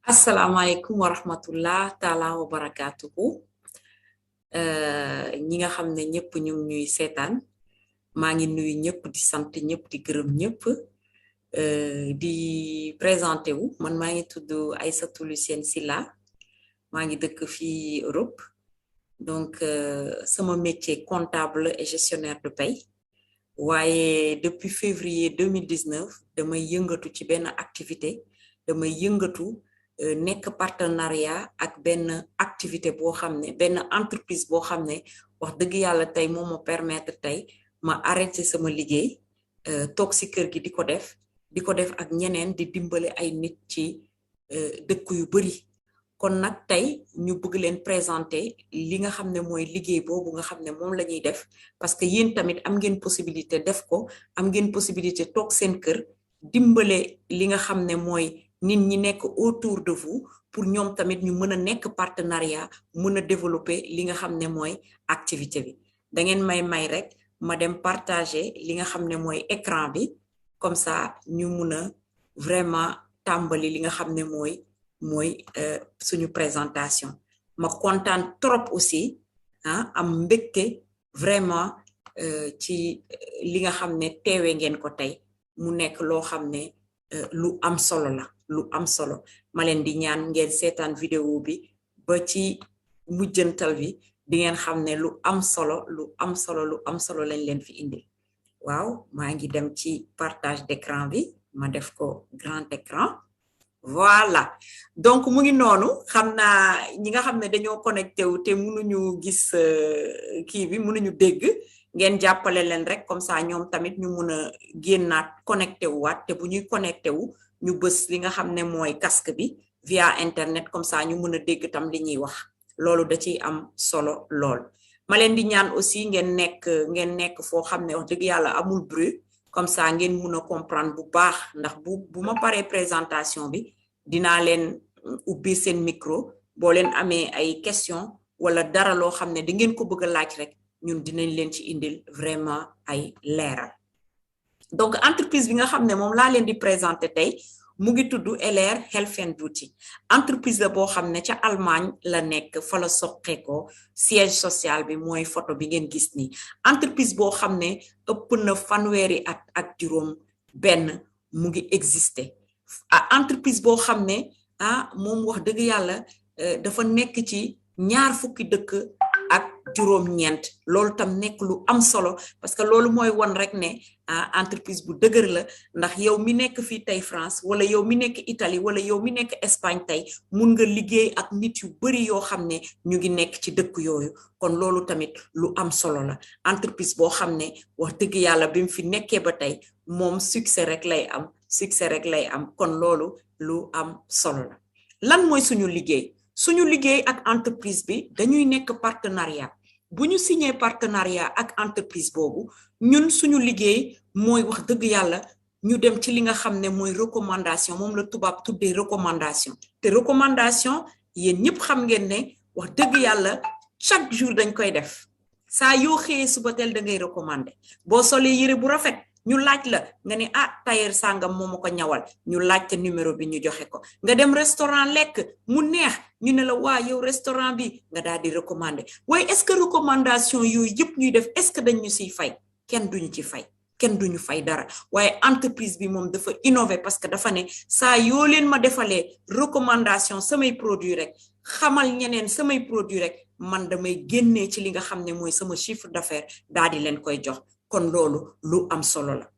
asalaamaaleykum wa rahmatullah taala wa barakatuhu ñi nga xam ne ñëpp ñu ngi ñuy seetaan maa ngi nuyu ñëpp di sant ñëpp di gërëm ñëpp di présenté wu man maa ngi tudd Aïssatou Lucienne Silla maa ngi dëkk fii Europe donc sama métier comptable et gestionnaire de paie waaye depuis février 2019 damay yëngatu ci benn activité damay yëngatu nekk partenariat ak benn activité boo xam ne benn entreprise boo xam ne wax dëgg yàlla tey moo ma permettre tey ma arrêté sama liggéey toog si kër gi di ko def ak ñeneen di dimbale ay nit ci dëkk yu bari kon nag tey ñu bëgg leen présenter li nga xam ne mooy liggéey boobu nga xam ne moom la ñuy def parce que yéen tamit am ngeen possibilité def ko am ngeen possibilité toog seen kër dimbale li nga xam ne mooy nit ñi nekk autour de vous pour ñoom tamit ñu mën a nekk partenariat mën a développer li nga xam ne mooy activité bi da ngeen may rek ma dem partager li nga xam ne mooy écran bi comme ça ñu mën a vraiment tàmbali li nga xam ne mooy suñu présentation ma kontaan trop aussi am mbégte vraiment ci li nga xam ne teewe ngeen ko tey mu nekk loo xam ne lu am solo la lu am solo ma leen di ñaan ngeen seetaan vidéo bi ba ci mujjantal bi di ngeen xam ne lu am solo lañ leen fi indil waaw maa ngi dem ci partage d'écran bi ma def ko grand écran voilà donc mu ngi noonu xam naa ñi nga xam ne dañoo connecté wu te mënuñu gis kii bi mënuñu dégg ngeen jàppale leen rek comme ça ñoom tamit ñu mun a génnaat connecté wu waat te bu ñuy connecté wu ñu bës li nga xam ne mooy casque bi via internet comme ça ñu mun a dégg tam li ñuy wax loolu da ciy am solo lool ma leen di ñaan aussi ngeen nekk foo xam ne wax dëgg yàlla amul bruit comme ça ngeen mun a comprendre bu baax ndax bu ma paree présentation bi dinaa leen ubbi seen micro boo leen amee ay question wala dara loo xam ne da ngeen ko bëgg a laaj rek ñun dinañ leen ci indil vraiment ay leeral donc entreprise bi nga xam ne moom laa leen di présenter tey mu ngi tudd LR Health and Beauty entreprise la boo xam ne ca Allemagne la nekk fa la soqeekoo siège social bi mooy photo bi ngeen gis nii entreprise boo xam ne ëpp na fanweeri at ak juróom benn mu ngi exister entreprise boo xam ne moom wax dëgg yàlla dafa nekk ci ñaar fukki dëkk ak juróom-ñeent loolu tam nekk lu am solo parce que loolu mooy won rek ne entreprise bu dëgër la ndax yow mi nekk fii tey France wala yow mi nekk Italie wala yow mi nekk Espagne tey mun nga liggéey ak nit yu bari yoo xam ne ñu ngi nekk ci dëkk yooyu kon loolu tamit lu am solo la entreprise boo xam ne wax dëgg yàlla bi mu fi nekkee ba tey moom succès rek lay am kon loolu lu am solo la lan mooy suñu liggéey ak entreprise bi dañuy nekk partenariat bu ñu signé partenariat ak entreprise boobu ñun suñu liggéey mooy wax dëgg yàlla ñu dem ci li nga xam ne mooy recommandation moom la tubaab tuddee recommandation te recommandation yéen ñëpp xam ngeen ne wax dëgg yàlla chaque jour dañ koy def saa yoo xëyee suba teel da ngay recommander boo solee yére bu rafet ñu laaj la nga ne tailleur sàngam moo ma ko ñawal ñu laajte numéro bi ñu joxe ko nga dem restaurant lekk mu neex ñu ne la waa yow restaurant bi nga daal di recommander waaye est-ce que recommandation yooyu yëpp ñuy def est-ce que dañ ñu siy fay kenn duñu fay dara waaye entreprise bi moom dafa innover parce que dafa ne saa yoo leen ma defalee recommandation samay produit rek xamal ñeneen samay produit rek man damay génnee ci li nga xam ne mooy sama chiffre d'affaires daal di leen koy jox kon loolu lu am solo la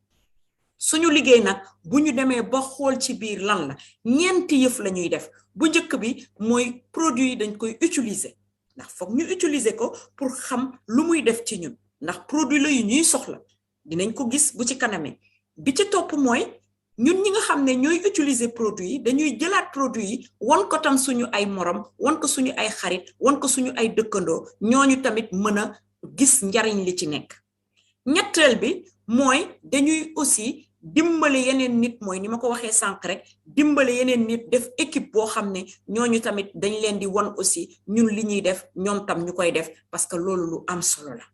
suñu liggéey nag bu ñu demee ba xool ci biir lan la ñeenti yëf la ñuy def bu njëkk bi mooy produit yi dañ koy utiliser ndax foog ñu utiliser ko pour xam lu muy def ci ñun ndax produit la yu ñuy soxla dinañ ko gis bu ci kanamee bi ci topp mooy ñun ñi nga xam ne ñooy utiliser produit yi dañuy jëlaat produit yi wan ko tam suñu ay morom wan ko suñu ay xarit wan ko suñu ay dëkkandoo ñooñu tamit mën a gis njariñ li ci nekk ñetteel bi mooy dañuy aussi dimbale yeneen nit mooy ni ma ko waxee sànq rek dimbale yeneen nit def équipe boo xam ne ñooñu tamit dañ leen di wan aussi ñun li ñuy def ñoom tam ñu koy def parce que loolu lu am solo la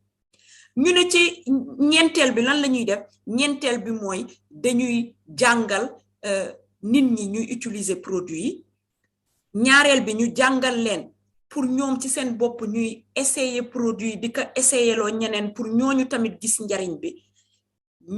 ñu ne ci ñeenteel bi lan la ñuy def ñeenteel bi mooy dañuy jàngal nit ñi ñuy utiliser produit yi ñaareel bi ñu jàngal leen pour ñoom ci seen bopp ñuy essayer produit di ko essayer loo ñeneen pour ñooñu tamit gis njariñ bi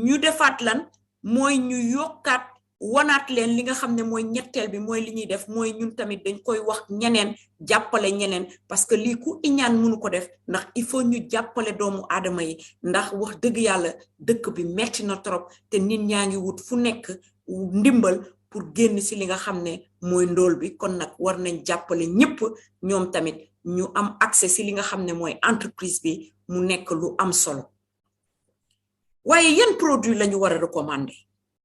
ñu defaat lan mooy ñu yokkaat wanaat leen li nga xam ne mooy ñetteel bi mooy li ñuy def mooy ñun tamit dañ koy wax ñeneen jàppale ñeneen parce que lii ku iñaan mënu ko def ndax il faut ñu jàppale doomu aadama yi ndax wax dëgg yàlla dëkk bi metti na trop te nit ñaa ngi wut fu nekk ndimbal pour génn ci li nga xam ne mooy ndóol bi kon nag war nañ jàppale ñëpp ñoom tamit ñu am accès ci li nga xam ne mooy entreprise bi mu nekk lu am solo waaye yan produit lañu war a recommander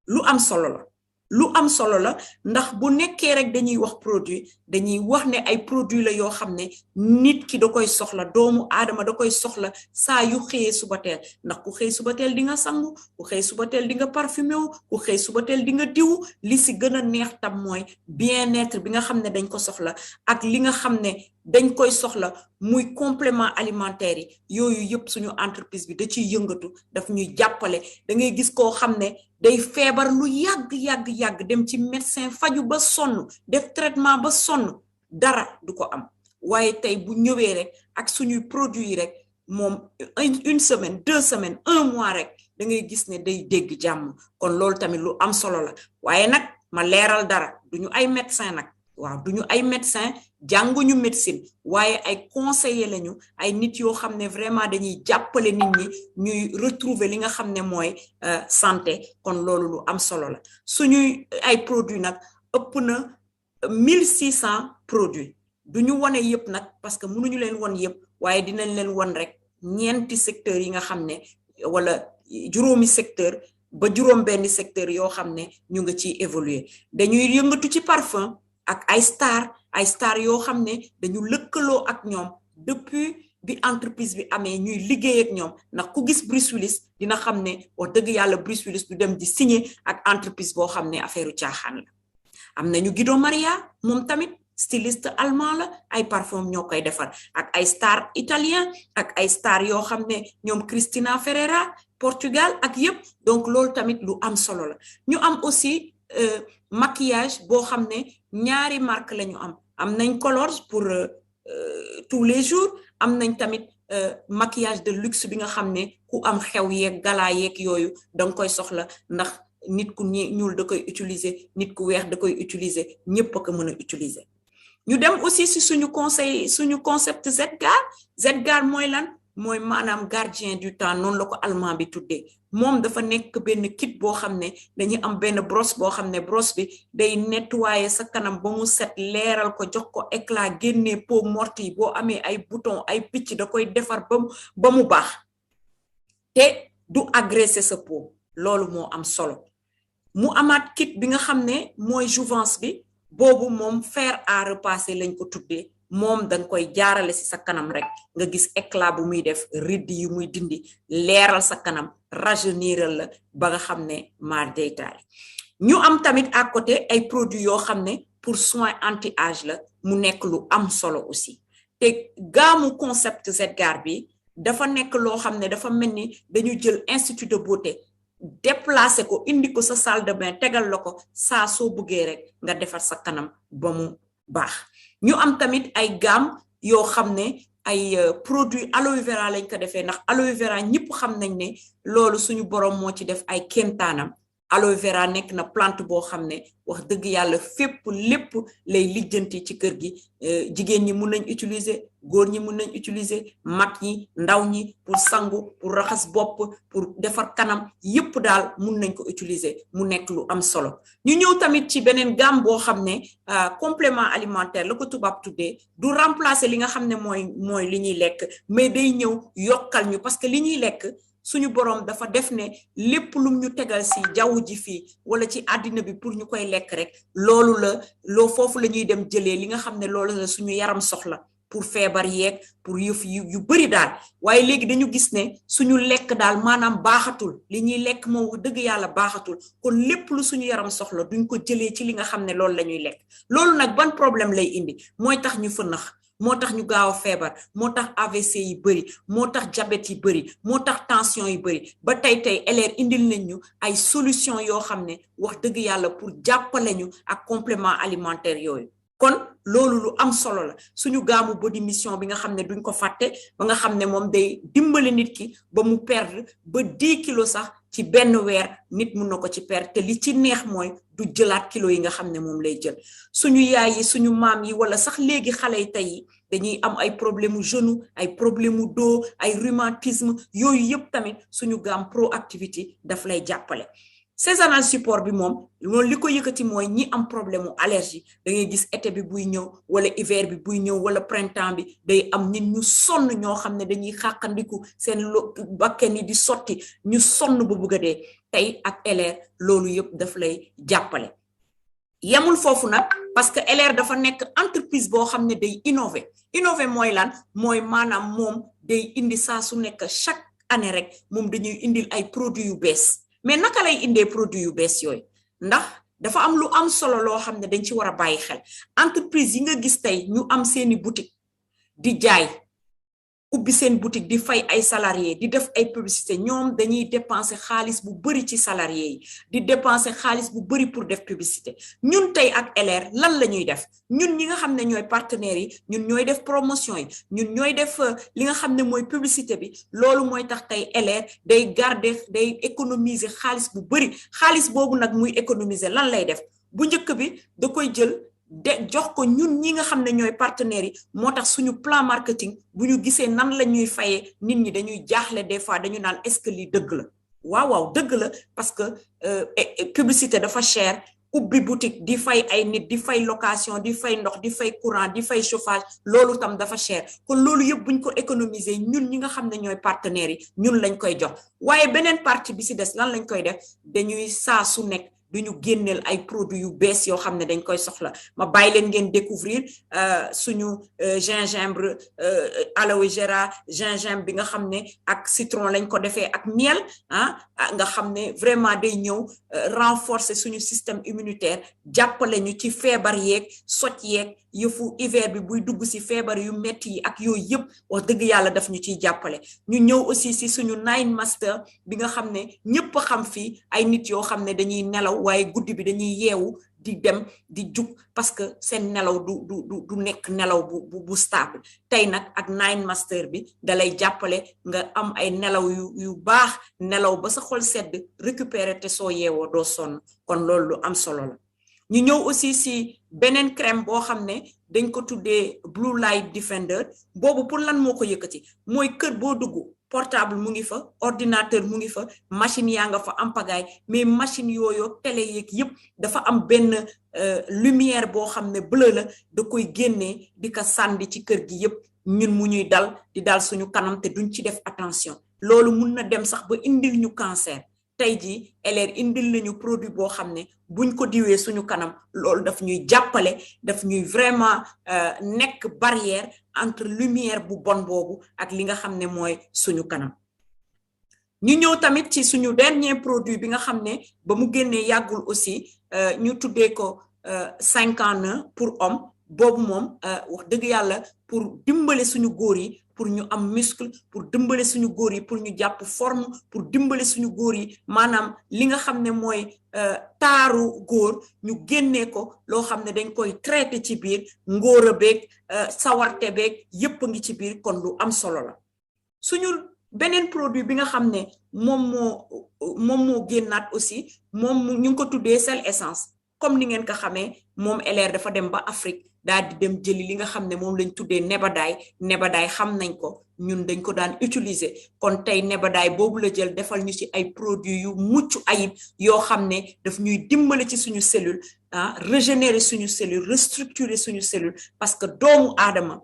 lu am solo la lu am solo la ndax bu nekkee rek dañuy wax produit dañuy wax ne ay produit la yoo xam ne nit ki da koy soxla doomu aadama da koy soxla saa yu xëyee subateel ndax ku xëy subateel di nga sangu ku xëy subateel di nga parfumé wu ku xëy subateel di nga diwu li si gën a neex tam mooy bien-être bi nga xam ne dañ ko soxla ak li nga xam ne dañ koy soxla muy complément alimentaire yi yooyu yëpp suñu entreprise bi da ciy yëngatu daf ñuy jàppale da ngay gis koo xam ne day feebar lu yàgg dem ci médecin faju ba sonn def traitement ba sonn dara du ko am waaye tey bu ñëwee rek ak suñuy produit yi rek moom une semaine 2 semaines 1 mois rek da ngay gis ne day dégg jàmm kon loolu tamit lu am solo la waaye nag ma leeral dara duñu ay médecin nag waaw duñu ay médecin jànguñu médecine waaye ay conseiller lañu ay nit yoo xam ne vraiment dañuy jàppale nit ñi ñuy retrouver li nga xam ne mooy santé kon loolu lu am solo la suñuy ay produits nag ëpp na 1600 produits duñu wone yëpp nag parce que mënuñu leen won yëpp waaye dinañ leen won rek ñeenti secteur yi nga xam ne wala juróomi secteur ba juróom benn secteur yoo xam ne ñu nga ciy évoluer dañuy yëngatu ci parfum ak ay star yoo xam ne dañu lëkkaloo ak ñoom depuis bi entreprise bi amee ñuy liggéey ak ñoom ndax ku gis Bruce Willis dina xam ne wax dëgg yàlla Bruce Willis du dem di signer ak entreprise boo xam ne affaire u caaxaan la am nañu Guido Maria moom tamit styliste allemand la ay parfum ñoo koy defar ak ay star italien ak ay star yoo xam ne ñoom Cristina Ferreira Portugal ak yëpp donc loolu tamit lu am solo la ñu am aussi maquillage boo xam ne ñaari marque lañu am nañ Colors pour tous les jours am nañ tamit maquillage de luxe bi nga xam ne ku am xew yeeg gala yeeg yooyu danga koy soxla ndax nit ku ñuul da koy utiliser nit ku weex da koy utiliser ñëpp a ko mën a utiliser ñu dem aussi si suñu concept Zgar mooy lan mooy maanaam gardien du temps noonu la ko allemand bi tuddee moom dafa nekk benn kit boo xam ne dañuy am benn brosse boo xam ne brosse bi day nettoyer sa kanam ba mu set leeral ko jox ko éclat génnee peau morte yi boo amee ay bouton ay picc da koy defar ba mu baax te du agresser sa peau loolu moo am solo mu amaat kit bi nga xam ne mooy jouvence bi boobu moom fer à repasser lañ ko tuddee moom danga koy jaarale ci sa kanam rek nga gis éclat bu muy def rides yi muy dindi leeral sa kanam rajeuniral la ba nga xam ne maar deytaay ñu am tamit à côté ay produits yoo xam ne pour soins anti-âge la mu nekk lu am solo aussi te gaamu concept Zgar bi dafa nekk loo xam ne dafa mel ni dañu jël institut de beauté déplacé ko indi ko sa salle de bain tegal la ko saa soo bëggee rek nga defar sa kanam ba mu baax ñu am tamit ay gamme yoo xam ne ay produit aloe vera lañ ko defee ndax aloe vera ñëpp xam nañ ne loolu suñu borom moo ci def ay kéemtaanam aloe vera nekk na plante boo xam ne wax dëgg yàlla fépp lépp lay lijjanti ci kër gi jigéen ñi mun nañ utiliser góor ñi mun nañ utiliser mag ñi ndaw ñi pour sangu pour raxas bopp pour defar kanam yépp daal mun nañ ko utiliser mu nekk lu am solo ñu ñëw tamit ci beneen gamme boo xam ne complément alimentaire la ko tubaab tuddee du remplacer li nga xam ne mooy li ñuy lekk mais day ñëw yokkal ñu parce que li ñuy lekk suñu borom dafa def ne lépp lum ñu tegal si jaww ji fii wala ci àddina bi pour ñu koy lekk rek loolu la foofu la ñuy dem jëlee li nga xam ne loolu la suñu yaram soxla pour feebar yeeg pour yëf yu bari daal waaye léegi dañu gis ne suñu lekk daal maanaam baaxatul li ñuy lekk moom wax dëgg yàlla baaxatul kon lépp lu suñu yaram soxla duñ ko jëlee ci li nga xam ne loolu la ñuy lekk loolu nag ban problème lay indi mooy tax ñu fënax moo tax ñu gaaw a feebar moo tax AVC yi bëri moo tax diabète yi bëri moo tax tension yi bëri ba tey LR indil nañ ñu ay solution yoo xam ne wax dëgg yàlla pour jàppale ñu ak complément alimentaire yooyu kon loolu lu am solo la suñu gaamu body mission bi nga xam ne duñ ko fàtte ba nga xam ne moom day dimbali nit ki ba mu perdre ba 10 kilos sax ci benn weer nit mun na ko ci perdre te li ci neex mooy du jëlaat kilo yi nga xam ne moom lay jël suñu yaay yi suñu maam yi wala sax léegi xale yi tey yi dañuy am ay problème mu genou ay problème mu dos ay rhumatisme yooyu yëpp tamit suñu gaam proactivité daf lay jàppale Seasonal support bi moom loolu li ko yëkkati mooy ñi am problème mu allergie da ngay gis été bi buy ñëw wala hiver bi buy ñëw wala printemps bi day am nit ñu sonn ñoo xam ne dañuy xàqandiku seen bakken yi di sotti ñu sonn ba bëgg a dee tey ak LR loolu yëpp daf lay jàppale yemul foofu nag parce que LR dafa nekk entreprise boo xam ne day innover mooy lan mooy maanaam moom day indi saa su nekk chaque année rek moom dañuy indil ay produits yu bees mais naka lay indee produit yu bees yooyu ndax dafa am lu am solo loo xam ne dañ ci war a bàyyi xel entreprise yi nga gis tey ñu am seeni boutique di jaay ubbi seen boutique di fay ay salariés di def ay publicité ñoom dañuy dépenser xaalis bu bari ci salariés yi di dépenser xaalis bu bari pour def publicité ñun tey ak LR lan la ñuy def ñun ñi nga xam ne ñooy partenaires yi ñun ñooy def promotion yi ñun ñooy def li nga xam ne mooy publicité bi loolu mooy tax tey LR day garder day économiser xaalis bu bari xaalis boobu nag muy économiser lan lay def bu njëkk bi da koy jël de jox ko ñun ñi nga xam ne ñooy partenaires yi moo tax suñu plan marketing bu ñu gisee nan la ñuy fayee nit ñi dañuy jaaxle des fois dañu naan est-ce que lii dëgg la waaw dëgg la parce que publicité dafa cher ubbi boutique di fay ay nit di fay location di fay ndox di fay courant di fay chauffage loolu tam dafa cher kon loolu yëpp buñ ko économiser ñun ñi nga xam ne ñooy partenaires yi ñun lañ koy jox waaye beneen partie bi ci des lan lañ koy def dañuy saa su nekk duñu génneel ay produits yu bees yoo xam ne dañ koy soxla ma bàyyi leen ngeen découvrir suñu gingembre aloe vera gingembre bi nga xam ne ak citron lañ ko defee ak miel nga xam ne vraiment day ñëw renforcer suñu système immunitaire jàppale ñu ci feebar yeeg soj yeeg yëfu hiver bi buy dugg ci feebar yu metti yi ak yooyu yëpp wax dëgg yàlla daf ñu ciy jàppale ñu ñëw aussi ci suñu Nine Master bi nga xam ne ñëpp xam fii ay nit yoo xam ne dañuy nelaw waaye guddi bi dañuy yeewu di dem di jug parce que seen nelaw du nekk nelaw bu stable tey nag ak Nine Master bi dalay jàppale nga am ay nelaw yu baax nelaw ba sa xol sedd récupérer te soo yeewoo doo sonn kon loolu lu am solo la ñu ñëw aussi si beneen crème boo xam ne dañ ko tuddee Blue Light Defender boobu pour lan moo ko yëkkati mooy kër boo dugg portable mu ngi fa ordinateur mu ngi fa machine yaa nga fa am pagaay mais machine yooyu télé yeeg yëpp dafa am benn lumière boo xam ne bleu la da koy génnee di ko sànni ci kër gi yëpp ñun mu ñuy dal di dal suñu kanam te duñ ci def attention loolu mun na dem sax ba indil ñu cancer tey jii LR indil nañu produit boo xam ne buñ ko diwee suñu kanam loolu daf ñuy jàppale daf ñuy vraiment nekk barrière entre lumière bu bon boobu ak li nga xam ne mooy suñu kanam ñu ñëw tamit ci suñu dernier produit bi nga xam ne ba mu génnee yàggul aussi ñu tuddee ko 51 pour homme boobu moom wax dëgg yàlla pour dimbale suñu góor yi pour ñu am muscle pour dimbale suñu góor yi pour ñu jàpp forme pour dimbale suñu góor yi maanaam li nga xam ne mooy taaru góor ñu génnee ko loo xam ne dañ koy traité ci biir ngóora beeg sawarte beeg yépp a ngi ci biir kon lu am solo la suñu beneen produit bi nga xam ne moom moo génnaat aussi moom ñu ngi ko tuddee sel essence comme ni ngeen ko xamee moom LR dafa dem ba Afrique daal di dem jëli li nga xam ne moom lañ tuddee nebadaay xam nañ ko ñun dañ ko daan utiliser kon tey nebadaay boobu la jël defal ñu ci ay produits yu mucc ayib yoo xam ne daf ñuy dimbale ci suñu cellule régénérer suñu cellule restructurer suñu cellule parce que doomu aadama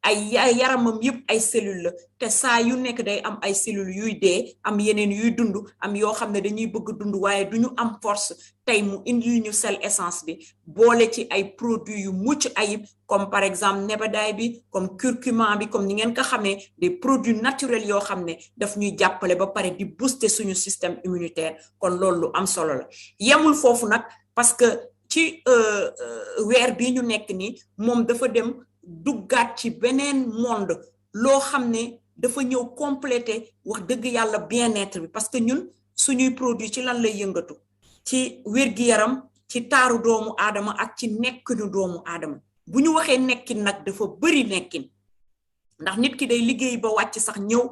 ay yaramam yëpp ay cellule la te saa yu nekk day am ay cellules yuy dee am yeneen yuy dund am yoo xam ne dañuy bëgg dund waaye duñu am force tey mu indil ñu sel essence bi boole ci ay produits yu mucc ayib comme par exemple nebadaay bi comme curcuma bi comme ni ngeen ko xamee des produits naturels yoo xam ne daf ñuy jàppale ba pare di booster suñu système immunitaire kon loolu lu am solo la yemul foofu nag parce que ci weer bii ñu nekk nii moom dafa dem duggaat ci beneen monde loo xam ne dafa ñëw compléter wax dëgg yàlla bien-être bi parce que ñun suñuy produit ci lan lay yëngatu ci wér-gi-yaram ci taaru doomu aadama ak ci nekkinu doomu aadama bu ñu waxee nekkin nag dafa bëri nekkin ndax nit ki day liggéey ba wàcc sax ñëw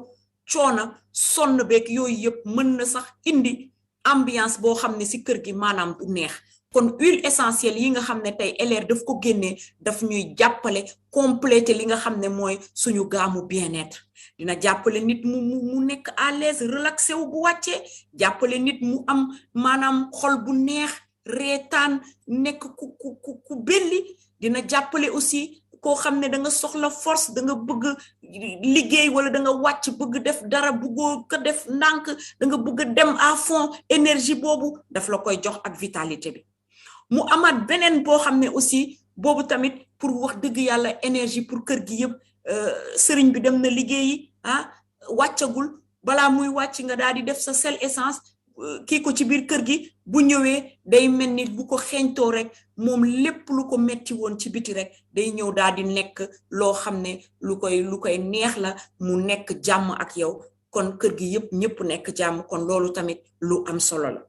coona sonn beeg yooyu yëpp mën na sax indi ambiance boo xam ne si kër gi maanaam du neex kon huile essentielle yi nga xam ne tey LR daf ko génnee daf ñuy jàppale compléter li nga xam ne mooy suñu gaamu bien-être dina jàppale nit mu nekk à l'aise relaxé wu bu wàccee jàppale nit mu am maanaam xol bu neex reetaan nekk ku belli dina jàppale aussi koo xam ne da nga soxla force da nga bëgg liggéey wala da nga wàcc bëgg def dara bëggoo ko def ndànk da nga bëgg dem à fond énergie boobu daf la koy jox ak vitalité bi mu amaat beneen boo xam ne aussi boobu tamit pour wax dëgg yàlla énergie pour kër gi yëpp sëriñ bi dem na liggéeyi wàccagul balaa muy wàcc nga daal di def sa sel essence kii ko ci biir kër gi bu ñëwee day mel ni bu ko xeeñtoo rek moom lépp lu ko metti woon ci biti rek day ñëw daal di nekk loo xam ne lu koy neex la mu nekk jàmm ak yow kon kër gi yëpp ñëpp nekk jàmm kon loolu tamit lu am solo la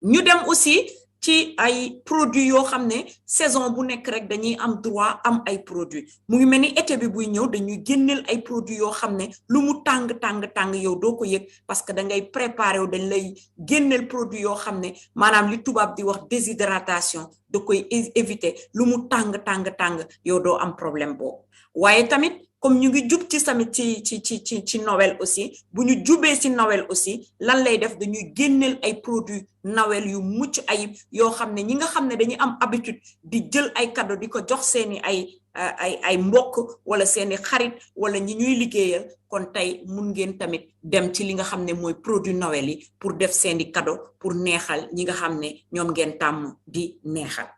ñu dem aussi ci ay produits yoo xam ne saison bu nekk rek dañuy am droit am ay produits mu ngi mel ni été bi buy ñëw dañuy génneel ay produits yoo xam ne lu mu tàng yow doo ko yëg parce que da ngay préparer wu dañ lay génneel produits yoo xam ne maanaam li tubaab di wax déshydratation da koy éviter lu mu tàng yow doo am problème boobu waaye tamit comme ñu ngi jub ci tamit ci Noël aussi bu ñu jubee ci Noël aussi lan lay def dañuy génneel ay produits Noël yu mucc ayib yoo xam ne ñi nga xam ne dañuy am habitude di jël ay cadeau di ko jox seeni ay mbokk wala seeni xarit wala ñi ñuy liggéeyal kon tey mun ngeen tamit dem ci li nga xam ne mooy produit Noël yi pour def seeni cadeau pour neexal ñi nga xam ne ñoom ngeen tàmm di neexal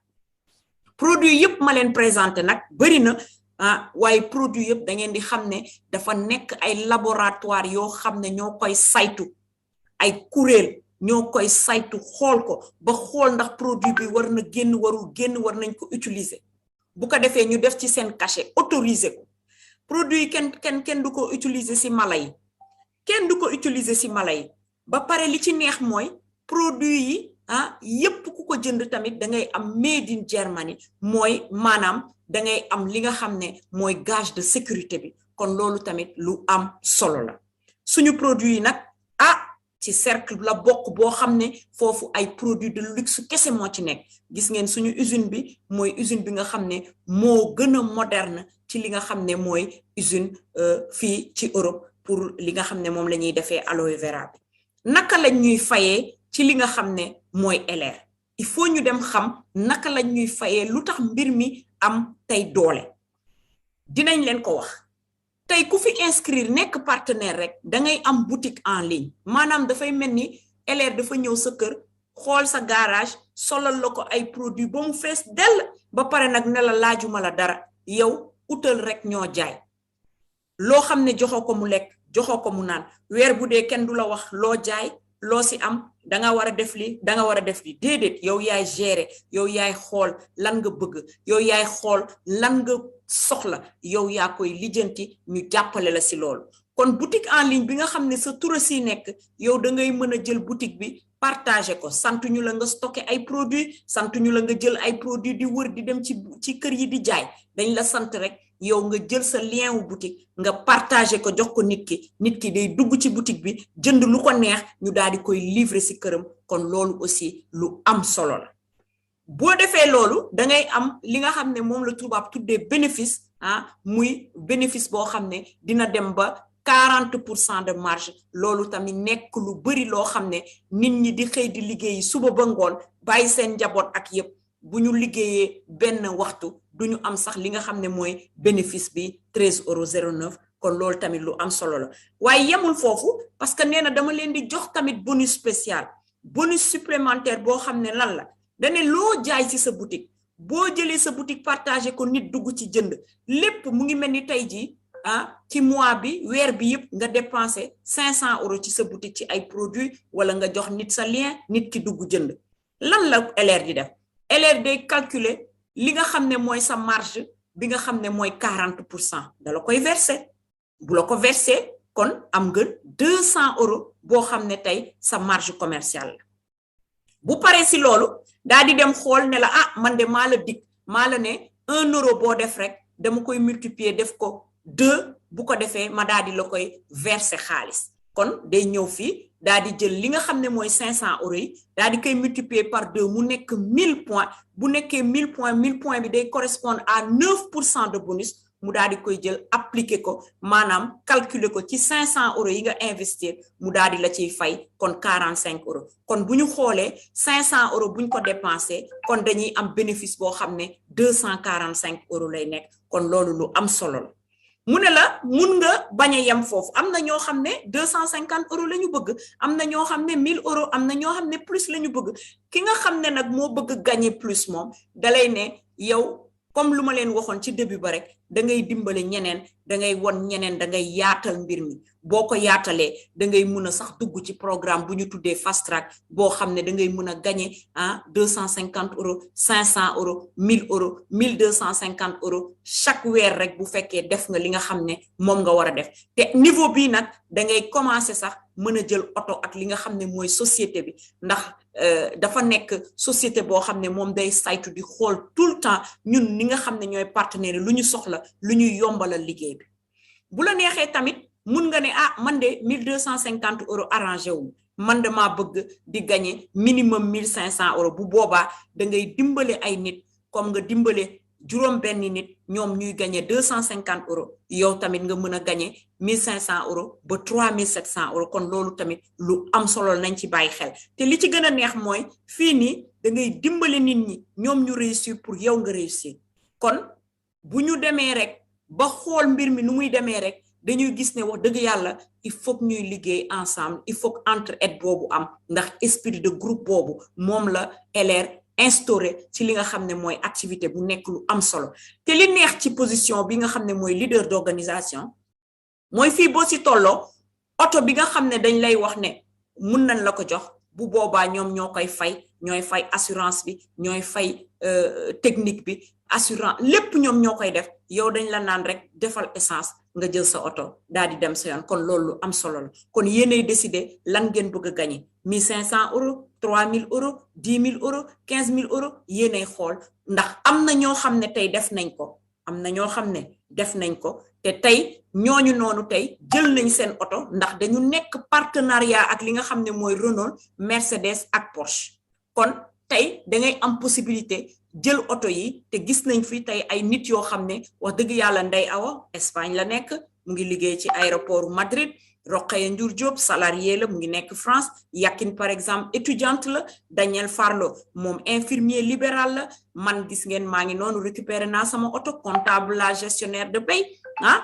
produit yëpp ma leen présenté nag bari na waaye produit yëpp da ngeen di xam ne dafa nekk ay laboratoire yoo xam ne ñoo koy saytu ay kuréel ñoo koy saytu xool ko ba xool ndax produit bi war na génn warul génn war nañ ko utiliser bu ko defee ñu def ci seen cachet autorisé ko produit yi kenn du ko utiliser ci mala yi kenn du ko utiliser ci mala yi ba pare li ci neex mooy produit yi yépp ku ko jënd tamit da ngay am made in Germany mooy maanaam da ngay am li nga xam ne mooy gage de sécurité bi kon loolu tamit lu am solo la suñu produit yi nag ci cercle la bokk boo xam ne foofu ay produits de luxe kese moo ci nekk gis ngeen suñu usine bi mooy usine bi nga xam ne moo gën a moderne ci li nga xam ne mooy usine fii ci Europe pour li nga xam ne moom la ñuy defee aloe vera bi naka lañ ñuy fayee ci li nga xam ne mooy LR il faut ñu dem xam naka lañ ñuy fayee lu tax mbir mi am tey doole dinañ leen ko wax tey ku fi inscrire nekk partenaire rek da ngay am boutique en ligne maanaam dafay mel ni LR dafa ñëw sa kër xool sa garage solal la ko ay produits ba mu fees dell ba pare nag ne la laajuma la dara yow utal rek ñoo jaay loo xam ne joxoo ko mu lekk joxoo ko mu naan weer bu dee kenn du la wax loo jaay loo si am danga war a def li danga war a def li déedéet yow yaay gérer yow yaay xool lan nga bëgg yow yaay xool lan nga soxla yow yaa koy lijjanti ñu jàppale la si loolu kon boutique en ligne bi nga xam ne sa tura si nekk yow da ngay mën a jël boutique bi partager ko santu ñu la nga stocké ay produits santu ñu la nga jël ay produits di wër di dem ci kër yi di jaay dañ la sant rek yow nga jël sa lien wu boutique nga partager ko jox ko nit ki day dugg ci boutique bi jënd lu ko neex ñu daal di koy livrer si këram kon loolu aussi lu am solo la boo defee loolu da ngay am li nga xam ne moom la tubaab tuddee bénéfice muy bénéfice boo xam ne dina dem ba 40% de marge loolu tamit nekk lu bari loo xam ne nit ñi di xëy di liggéeyi suba ba ngoon bàyyi seen njaboot ak yépp bu ñu liggéeyee benn waxtu duñu am sax li nga xam ne mooy bénéfice bi 13,09 kon loolu tamit lu am solo la waaye yemul foofu parce que nee na dama leen di jox tamit bonus spécial bonus supplémentaire boo xam ne lan la dane loo jaay ci sa boutique boo jëlee sa boutique partagé ko nit dugg ci jënd lépp mu ngi mel ni tey jii ci mois bi weer bi yëpp nga dépensé 500 € ci sa boutique ci ay produits wala nga jox nit sa lien nit ki dugg jënd lan la LR di def LR day calculer li nga xam ne mooy sa marge bi nga xam ne mooy 40% da la koy verser bu la ko verser kon am nga 200 € boo xam ne tey sa marge commerciale la bu paree si loolu daa di dem xool ne la man de maa la dig maa la ne €1 boo def rek dama koy multiplier def ko 2 bu ko defee ma daal di la koy verser xaalis kon day ñëw fii daal di jël li nga xam ne mooy €500 yi daal di koy multiplier par 2 mu nekk 1000 points bu nekkee 1000 points bi day correspondre à 9% de bonus mu daal di koy jël appliquer ko maanaam calculer ko ci €500 yi nga investir mu daal di la ciy fay kon €45 kon bu ñu xoolee €500 bu ñu ko dépensé kon dañuy am bénéfice boo xam ne €245 lay nekk kon loolu lu am solo la mu ne la mun nga bañ a yem foofu am na ñoo xam ne €250 la ñu bëgg am na ñoo xam ne €1000 am na ñoo xam ne plus la ñu bëgg ki nga xam ne nag moo bëgg gagner plus moom dalay ne yow comme lu ma leen waxoon ci début ba rek da ngay dimbale ñeneen da ngay won ñeneen da ngay yaatal mbir mi boo ko yaatalee da ngay mën a sax dugg ci programme bu ñu tuddee fast track boo xam ne da ngay mën a gagner €250 €500 €1000 €1250 chaque weer rek bu fekkee def nga li nga xam ne moom nga war a def te niveau bii nag da ngay commencer sax mën a jël oto ak li nga xam ne mooy société bi ndax dafa nekk société boo xam ne moom day saytu di xool tout le temps ñun li nga xam ne ñooy partenaire lu ñu soxla lu ñuy yombalal liggéey bi bu la neexee tamit mun nga ne man de €1250 arrangé wu man dama bëgg di gagner minimum €1500 bu boobaa da ngay dimbale ay nit comme nga dimbale juróom benn nit ñoom ñuy gagner €250 yow tamit nga mën a gagner €1500 ba €3700 kon loolu tamit lu am solo nañ ci bàyyi xel te li ci gën a neex mooy fii nii da ngay dimbale nit ñi ñoom ñu réussir pour yow nga réussir kon bu ñu demee rek ba xool mbir mi nu muy demee rek dañuy gis ne wax dëgg yàlla il faut que ñuy liggéey ensemble il faut que entraide boobu am ndax esprit de groupe boobu moom la LR instauré ci li nga xam ne mooy activité bu nekk lu am solo te li neex ci position bi nga xam ne mooy leader d'organisation mooy fii boo si tolloo oto bi nga xam ne dañ lay wax ne mun nañ la ko jox bu boobaa ñoom ñoo koy fay ñooy fay assurance bi ñooy fay technique bi assurance lépp ñoom ñoo koy def yow dañ la naan rek defal essence nga jël sa oto daal di dem sa yoon kon loolu lu am solo la kon yéenay décider lan ngeen bëgg a gagner €1500 €3000 €10 000 €15000 yéenay xool ndax am na ñoo xam ne tey def nañ ko am na ñoo xam ne def nañ ko te tey ñooñu noonu tey jël nañ seen oto ndax dañu nekk partenariat ak li nga xam ne mooy Renault Mercedes ak Porsche kon tey da ngay am possibilité jël oto yi te gis nañ fi tey ay nit yoo xam ne wax dëgg yàlla Ndey Awa Espagne la nekk mu ngi liggéey ci aéroport Madrid Rokhaya Ndour Diop salarié la mu ngi nekk France Yakin par exemple étudiante la Daniel Farlo moom infirmier libéral la man gis ngeen maa ngi noonu récupérer naa sama oto comptable la gestionnaire de paie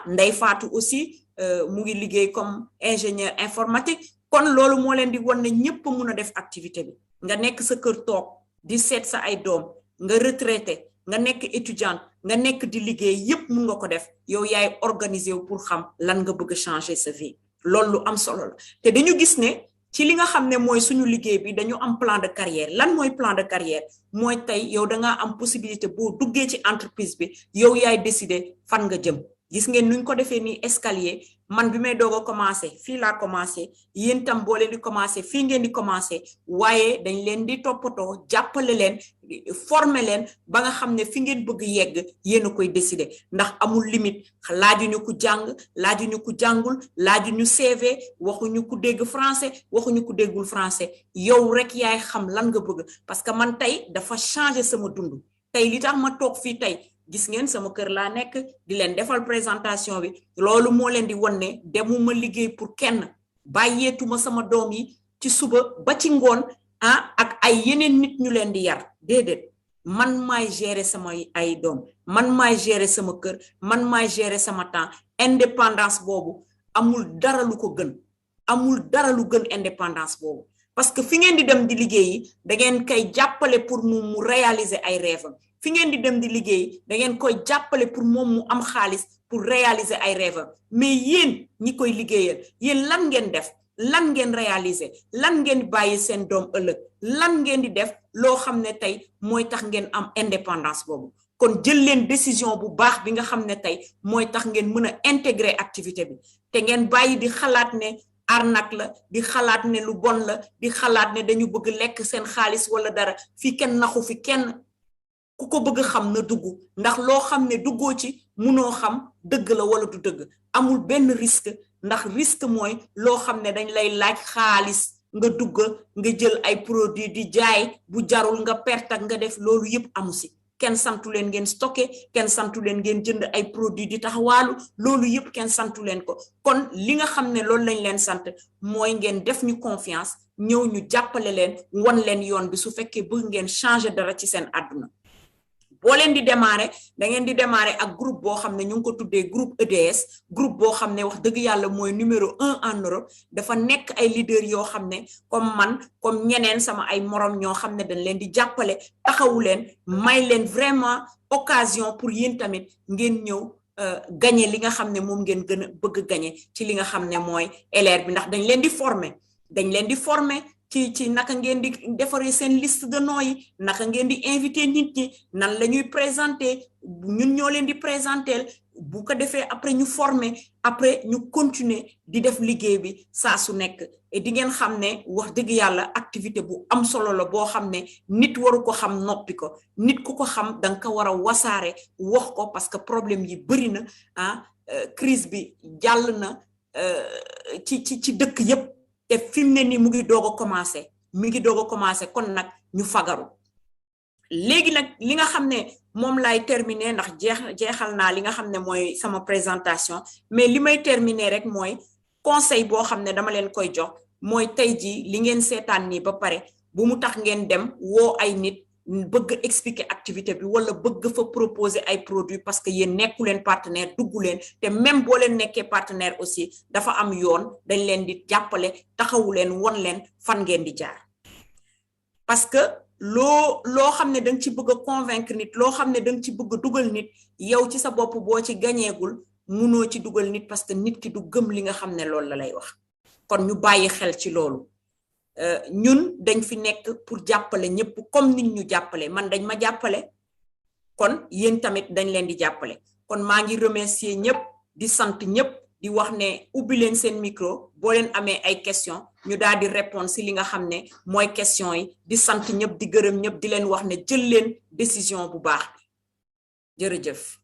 Ndey Fatou aussi mu ngi liggéey comme ingénieur informatique kon loolu moo leen di won ne ñëpp mun a def activité bi nga nekk sa kër toog di seet sa ay doom nga retraité nga nekk étudiant nga nekk di liggéey yépp mun nga ko def yow yaay organiser wu pour xam lan nga bëgg changer sa vie loolu lu am solo la te dañu gis ne ci li nga xam ne mooy suñu liggéey bi dañu am plan de carrière lan mooy plan de carrière mooy tey yow da ngaa am possibilité boo duggee ci entreprise bi yow yaay décider fan nga jëm gis ngeen nuñ ko defee nii escalier man bi may doog a commencé fii laa commencé yéen tam boo leen di commencé fii ngeen di commencé waaye dañ leen di toppatoo jàppale leen former leen ba nga xam ne fi ngeen bëgg yegg yéen a koy décider ndax amul limite laajuñu ku jàng laajuñu ku jàngul laajuñu CV waxuñu ku dégg français waxuñu ku déggul français yow rek yaay xam lan nga bëgg parce que man tey dafa changer sama dund tey li tax ma toog fii tey gis ngeen sama kër laa nekk di leen defal présentation bi loolu moo leen di won ne demuma liggéey pour kenn bàyyeetuma sama doom yi ci suba ba ci ngoon ak ay yeneen nit ñu leen di yar déedéet man maay gérer sama ay doom man maay gérer sama kër man maay gérer sama temps indépendance boobu amul dara lu ko gën amul dara lu gën indépendance boobu parce que fi ngeen di dem di liggéeyi da ngeen koy jàppale pour mu réaliser ay rêve fi ngeen di dem di liggéey da ngeen koy jàppale pour moom mu am xaalis pour réaliser ay rêve mais yéen ñi koy liggéeyal yéen lan ngeen def lan ngeen réaliser lan ngeen bàyyi seen doom ëllëg lan ngeen di def loo xam ne tey mooy tax ngeen am indépendance boobu kon jël leen décision bu baax bi nga xam ne tey mooy tax ngeen mën a intégrer activité bi te ngeen bàyyi di xalaat ne arnaque la di xalaat ne lu bon la di xalaat ne dañu bëgg lekk seen xaalis wala dara fi kenn naxu fi kenn ku ko bëgg xam na dugg ndax loo xam ne duggoo ci munoo xam dëgg la wala du dëgg amul benn risque ndax risque mooy loo xam ne dañ lay laaj xaalis nga dugg nga jël ay produit di jaay bu jarul nga perte ak nga def loolu yëpp amu si kenn santu leen ngeen stocké kenn santu leen ngeen jënd ay produit di taxawaalu loolu yëpp kenn santu leen ko kon li nga xam ne loolu lañ leen sant mooy ngeen def ñu confiance ñëw ñu jàppale leen won leen yoon bi su fekkee bëgg ngeen changer dara ci seen àdduna boo leen di démarrer da ngeen di démarrer ak groupe boo xam ne ñu ngi ko tuddee groupe EDS groupe boo xam ne wax dëgg yàlla mooy numéro 1 en Europe dafa nekk ay leaders yoo xam ne comme man comme ñeneen sama ay morom ñoo xam ne dañ leen di jàppale taxawu leen may leen vraiment occasion pour yéen tamit ngeen ñëw gagner li nga xam ne moom ngeen gën a bëgg gagner ci li nga xam ne mooy LR bi ndax dañ leen di former ci naka ngeen di defaree seen liste de noms yi naka ngeen di inviter nit ñi nan la ñuy présenter ñun ñoo leen di présenter bu ko defee après ñu former après ñu continuer di def liggéey bi saa su nekk et di ngeen xam ne wax dëgg yàlla activité bu am solo la boo xam ne nit waru ko xam noppi ko nit ku ko xam danga ko war a wasaare wax ko parce que problème yi bëri na crise bi jàll na ci dëkk yépp te fi mu ne nii mu ngi doog a commencé kon nag ñu fagaru léegi nag li nga xam ne moom laay terminer ndax jeexal naa li nga xam ne mooy sama présentation mais li may terminer rek mooy conseil boo xam ne dama leen koy jox mooy tey jii li ngeen seetaan nii ba pare bu mu tax ngeen dem woo ay nit bëgg expliquer activité bi wala bëgg fa proposer ay produits parce que yéen nekku leen partenaire dugg leen te même boo leen nekkee partenaire aussi dafa am yoon dañ leen di jàppale taxawu leen won leen fan ngeen di jaar parce que loo xam ne danga ci bëgg a convaincre nit loo xam ne danga ci bëgg a dugal nit yow ci sa bopp boo ci gañeegul munoo ci dugal nit parce que nit ki du gëm li nga xam ne loolu la lay wax kon ñu bàyyi xel ci loolu ñun dañ fi nekk pour jàppale ñëpp comme nit ñu jàppale man dañ ma jàppale kon yéen tamit dañ leen di jàppale kon maa ngi remercier ñëpp di sant ñëpp di wax ne ubbi leen seen micro boo leen amee ay question ñu daal di répondre si li nga xam ne mooy question yi di sant ñëpp di gërëm ñëpp di leen wax ne jël leen décision bu baax bi jërëjëf